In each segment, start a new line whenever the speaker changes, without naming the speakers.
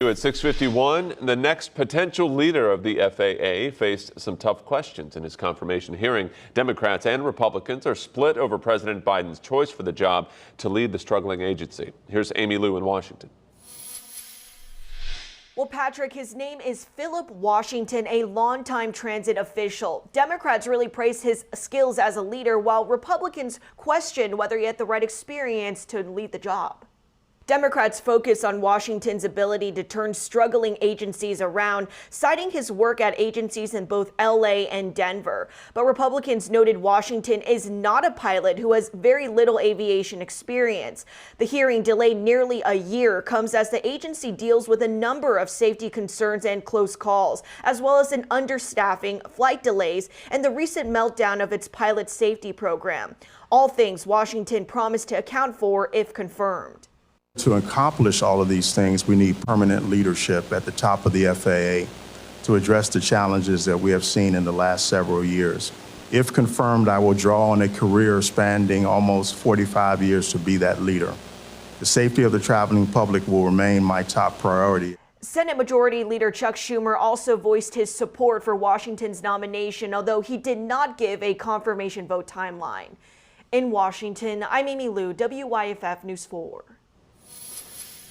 At 6:51, the next potential leader of the FAA faced some tough questions in his confirmation hearing. Democrats and Republicans are split over President Biden's choice for the job to lead the struggling agency. Here's Amy Lou in Washington.
Well, Patrick, his name is Philip Washington, a longtime transit official. Democrats really praised his skills as a leader, while Republicans questioned whether he had the right experience to lead the job. Democrats focus on Washington's ability to turn struggling agencies around, citing his work at agencies in both LA and Denver. But Republicans noted Washington is not a pilot who has very little aviation experience. The hearing, delayed nearly a year, comes as the agency deals with a number of safety concerns and close calls, as well as an understaffing, flight delays, and the recent meltdown of its pilot safety program. All things Washington promised to account for if confirmed.
To accomplish all of these things, we need permanent leadership at the top of the FAA to address the challenges that we have seen in the last several years. If confirmed, I will draw on a career spanning almost 45 years to be that leader. The safety of the traveling public will remain my top priority.
Senate Majority Leader Chuck Schumer also voiced his support for Washington's nomination, although he did not give a confirmation vote timeline. In Washington, I'm Amy Lou, WYFF News 4.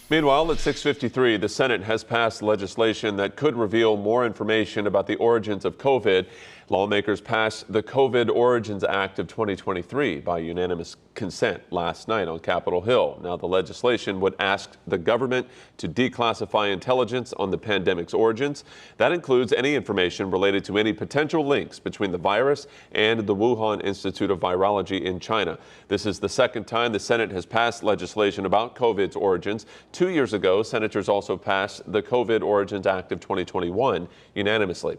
Meanwhile, at 6:53, the Senate has passed legislation that could reveal more information about the origins of COVID. Lawmakers passed the COVID Origins Act of 2023 by unanimous consent last night on Capitol Hill. Now, the legislation would ask the government to declassify intelligence on the pandemic's origins. That includes any information related to any potential links between the virus and the Wuhan Institute of Virology in China. This is the second time the Senate has passed legislation about COVID's origins. 2 years ago, senators also passed the COVID Origins Act of 2021 unanimously.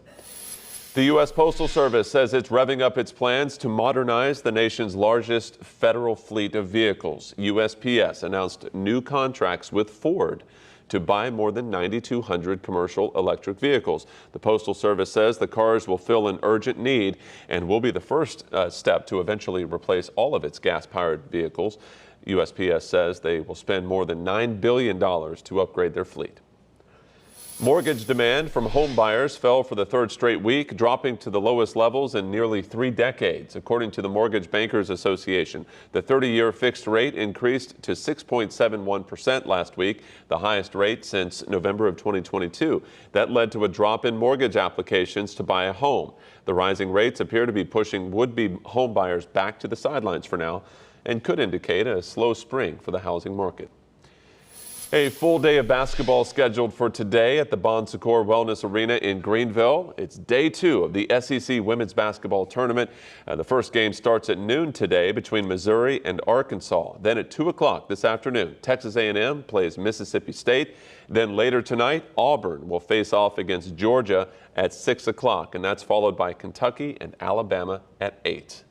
The U.S. Postal Service says it's revving up its plans to modernize the nation's largest federal fleet of vehicles. USPS announced new contracts with Ford to buy more than 9,200 commercial electric vehicles. The Postal Service says the cars will fill an urgent need and will be the first step to eventually replace all of its gas-powered vehicles. USPS says they will spend more than $9 billion to upgrade their fleet. Mortgage demand from home buyers fell for the third straight week, dropping to the lowest levels in nearly 3 decades. According to the Mortgage Bankers Association, the 30-year fixed rate increased to 6.71% last week, the highest rate since November of 2022. That led to a drop in mortgage applications to buy a home. The rising rates appear to be pushing would-be home buyers back to the sidelines for now and could indicate a slow spring for the housing market. A full day of basketball scheduled for today at the Bon Secours Wellness Arena in Greenville. It's day 2 of the SEC Women's Basketball Tournament. The first game starts at noon today between Missouri and Arkansas. Then at 2 o'clock this afternoon, Texas A&M plays Mississippi State. Then later tonight, Auburn will face off against Georgia at 6 o'clock, and that's followed by Kentucky and Alabama at 8.